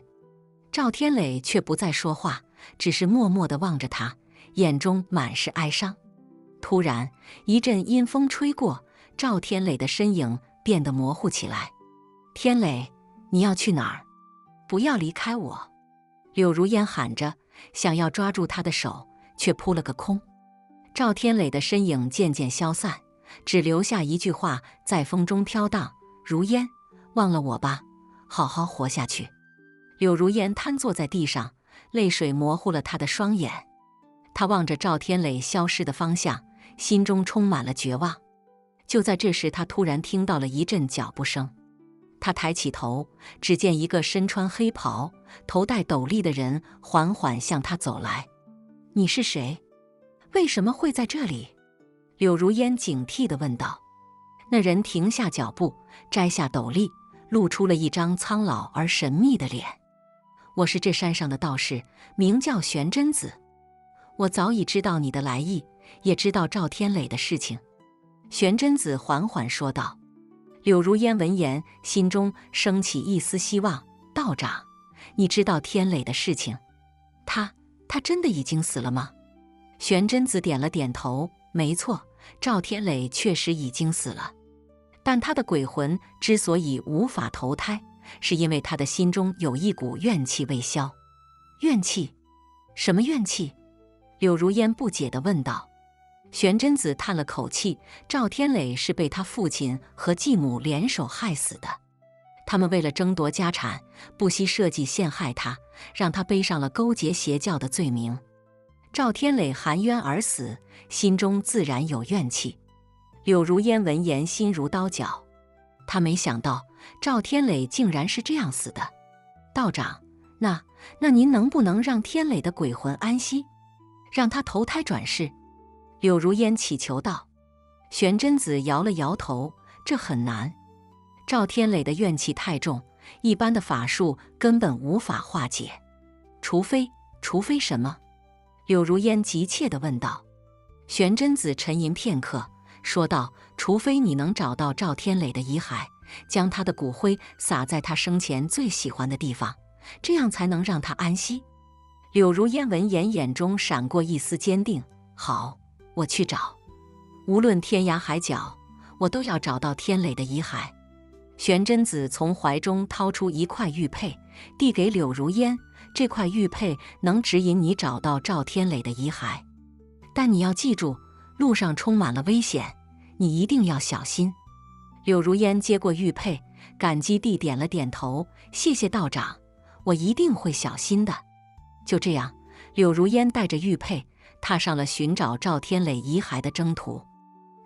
赵天磊却不再说话，只是默默地望着他，眼中满是哀伤。突然，一阵阴风吹过，赵天磊的身影变得模糊起来。天磊，你要去哪儿？不要离开我！柳如烟喊着，想要抓住他的手，却扑了个空。赵天磊的身影渐渐消散，只留下一句话在风中飘荡：如烟，忘了我吧，好好活下去。柳如烟瘫坐在地上，泪水模糊了她的双眼。她望着赵天磊消失的方向，心中充满了绝望。就在这时，她突然听到了一阵脚步声。她抬起头，只见一个身穿黑袍、头戴斗笠的人缓缓向她走来。你是谁？为什么会在这里？柳如烟警惕地问道。那人停下脚步，摘下斗笠，露出了一张苍老而神秘的脸。我是这山上的道士，名叫玄真子。我早已知道你的来意，也知道赵天磊的事情。玄真子缓缓说道。柳如烟闻言，心中升起一丝希望。道长，你知道天磊的事情？他真的已经死了吗？玄真子点了点头，没错，赵天磊确实已经死了。但他的鬼魂之所以无法投胎，是因为他的心中有一股怨气未消。怨气？什么怨气？柳如烟不解地问道。玄真子叹了口气，赵天磊是被他父亲和继母联手害死的。他们为了争夺家产，不惜设计陷害他，让他背上了勾结邪教的罪名。赵天磊含冤而死，心中自然有怨气。柳如烟闻言心如刀绞，他没想到赵天磊竟然是这样死的。道长，那您能不能让天磊的鬼魂安息，让他投胎转世？柳如烟祈求道。玄真子摇了摇头，这很难。赵天磊的怨气太重，一般的法术根本无法化解。除非什么？柳如烟急切地问道。玄真子沉吟片刻，说道：除非你能找到赵天磊的遗骸，将他的骨灰撒在他生前最喜欢的地方，这样才能让他安息。柳如烟闻言，眼中闪过一丝坚定。好，我去找，无论天涯海角，我都要找到天磊的遗骸。玄真子从怀中掏出一块玉佩，递给柳如烟，这块玉佩能指引你找到赵天磊的遗骸，但你要记住，路上充满了危险，你一定要小心。柳如烟接过玉佩，感激地点了点头，谢谢道长，我一定会小心的。就这样，柳如烟带着玉佩踏上了寻找赵天磊遗骸的征途。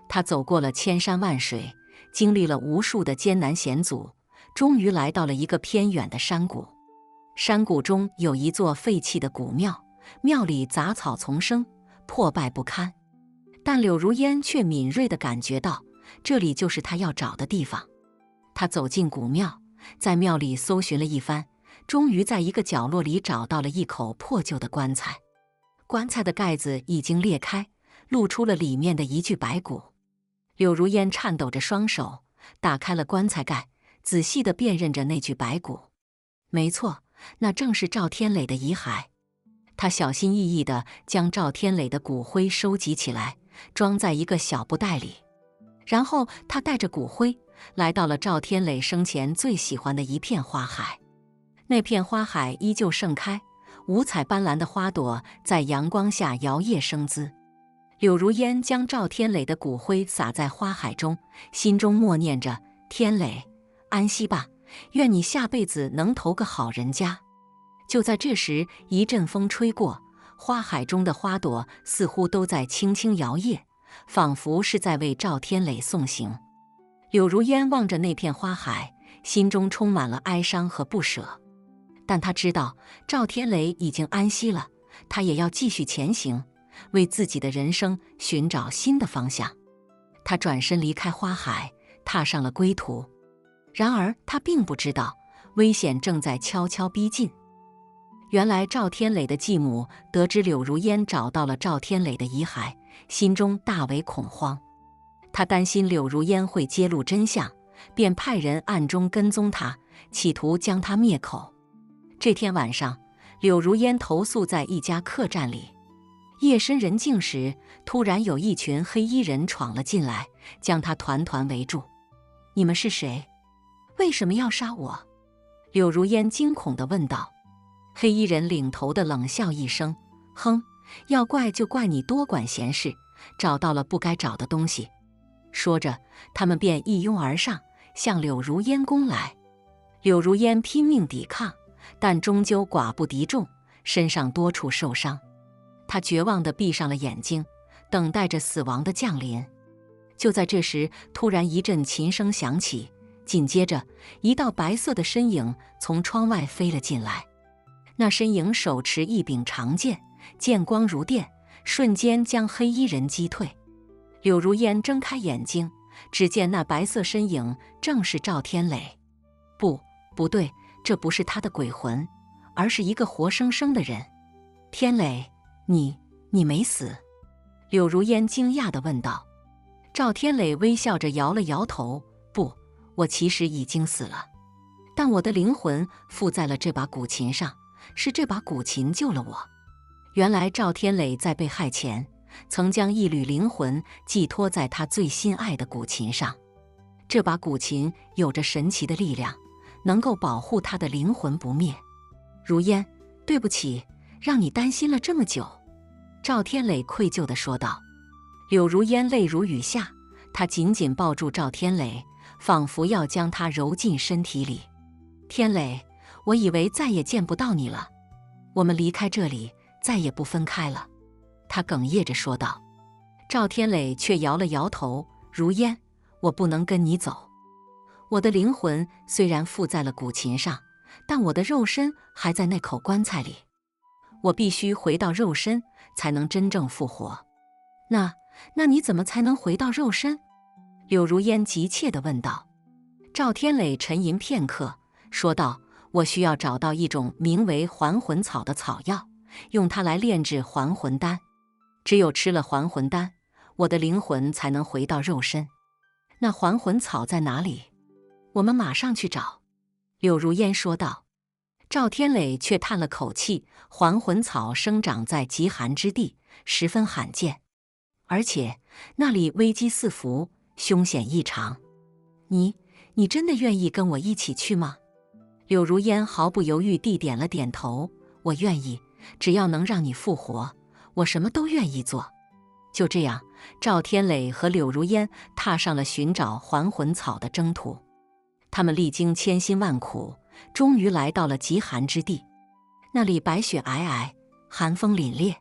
他走过了千山万水，经历了无数的艰难险阻，终于来到了一个偏远的山谷。山谷中有一座废弃的古庙，庙里杂草丛生，破败不堪。但柳如烟却敏锐地感觉到，这里就是他要找的地方。他走进古庙，在庙里搜寻了一番，终于在一个角落里找到了一口破旧的棺材。棺材的盖子已经裂开，露出了里面的一具白骨。柳如烟颤抖着双手，打开了棺材盖，仔细地辨认着那具白骨。没错，那正是赵天磊的遗骸。他小心翼翼地将赵天磊的骨灰收集起来，装在一个小布袋里。然后他带着骨灰来到了赵天磊生前最喜欢的一片花海。那片花海依旧盛开，五彩斑斓的花朵在阳光下摇曳生姿。柳如烟将赵天磊的骨灰撒在花海中，心中默念着：天磊，安息吧，愿你下辈子能投个好人家。就在这时，一阵风吹过，花海中的花朵似乎都在轻轻摇曳，仿佛是在为赵天磊送行。柳如烟望着那片花海，心中充满了哀伤和不舍。但他知道赵天磊已经安息了，他也要继续前行，为自己的人生寻找新的方向。他转身离开花海，踏上了归途。然而他并不知道，危险正在悄悄逼近。原来赵天磊的继母得知柳如烟找到了赵天磊的遗骸，心中大为恐慌。他担心柳如烟会揭露真相，便派人暗中跟踪他，企图将他灭口。这天晚上，柳如烟投宿在一家客栈里。夜深人静时，突然有一群黑衣人闯了进来，将他团团围住。你们是谁？为什么要杀我？柳如烟惊恐地问道。黑衣人领头的冷笑一声，哼，要怪就怪你多管闲事，找到了不该找的东西。说着，他们便一拥而上，向柳如烟攻来。柳如烟拼命抵抗，但终究寡不敌众，身上多处受伤。他绝望地闭上了眼睛，等待着死亡的降临。就在这时，突然一阵琴声响起，紧接着一道白色的身影从窗外飞了进来。那身影手持一柄长剑，剑光如电，瞬间将黑衣人击退。柳如烟睁开眼睛，只见那白色身影正是赵天磊。不对，这不是他的鬼魂，而是一个活生生的人。天磊，你没死？柳如烟惊讶地问道。赵天磊微笑着摇了摇头，不，我其实已经死了，但我的灵魂附在了这把古琴上，是这把古琴救了我。原来赵天磊在被害前，曾将一缕灵魂寄托在他最心爱的古琴上。这把古琴有着神奇的力量，能够保护他的灵魂不灭。如烟，对不起，让你担心了这么久。赵天磊愧疚地说道。柳如烟泪如雨下，她紧紧抱住赵天磊，仿佛要将他揉进身体里。天磊，我以为再也见不到你了，我们离开这里，再也不分开了。他哽咽着说道。赵天磊却摇了摇头，如烟，我不能跟你走。我的灵魂虽然附在了古琴上，但我的肉身还在那口棺材里。我必须回到肉身，才能真正复活。那你怎么才能回到肉身？柳如烟急切地问道。赵天磊沉吟片刻，说道，我需要找到一种名为还魂草的草药，用它来炼制还魂丹。只有吃了还魂丹，我的灵魂才能回到肉身。那还魂草在哪里？我们马上去找。柳如烟说道。赵天磊却叹了口气，还魂草生长在极寒之地，十分罕见，而且那里危机四伏，凶险异常。你真的愿意跟我一起去吗？柳如烟毫不犹豫地点了点头，我愿意，只要能让你复活，我什么都愿意做。就这样，赵天磊和柳如烟踏上了寻找还魂草的征途。他们历经千辛万苦，终于来到了极寒之地。那里白雪皑皑，寒风凛冽。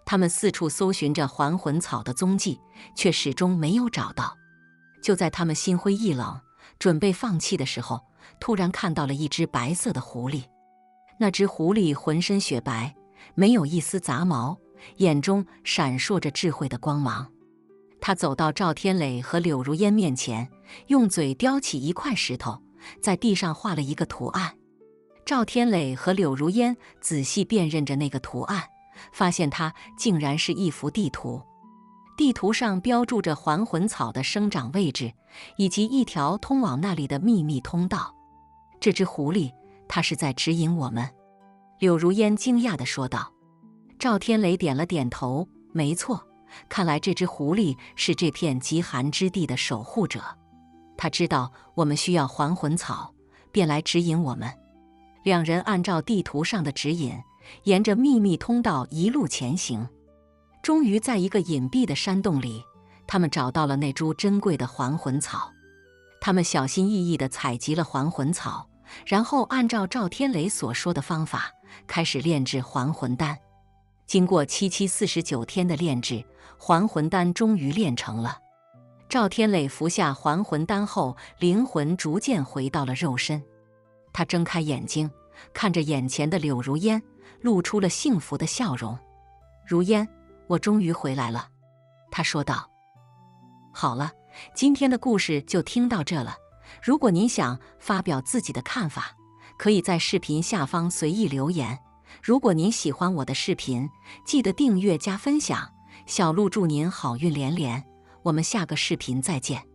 他们四处搜寻着还魂草的踪迹，却始终没有找到。就在他们心灰意冷，准备放弃的时候，突然看到了一只白色的狐狸。那只狐狸浑身雪白，没有一丝杂毛，眼中闪烁着智慧的光芒。他走到赵天磊和柳如烟面前，用嘴叼起一块石头，在地上画了一个图案。赵天磊和柳如烟仔细辨认着那个图案，发现它竟然是一幅地图。地图上标注着还魂草的生长位置，以及一条通往那里的秘密通道。这只狐狸，它是在指引我们。柳如烟惊讶地说道。赵天磊点了点头，没错，看来这只狐狸是这片极寒之地的守护者。他知道我们需要还魂草，便来指引我们。两人按照地图上的指引，沿着秘密通道一路前行。终于在一个隐蔽的山洞里，他们找到了那株珍贵的还魂草。他们小心翼翼地采集了还魂草，然后按照赵天磊所说的方法，开始炼制还魂丹。经过749天的炼制，还魂丹终于炼成了。赵天磊服下还魂丹后，灵魂逐渐回到了肉身。他睁开眼睛，看着眼前的柳如烟，露出了幸福的笑容。如烟，我终于回来了，他说道。好了，今天的故事就听到这了。如果您想发表自己的看法，可以在视频下方随意留言。如果您喜欢我的视频，记得订阅加分享。小鹿祝您好运连连，我们下个视频再见。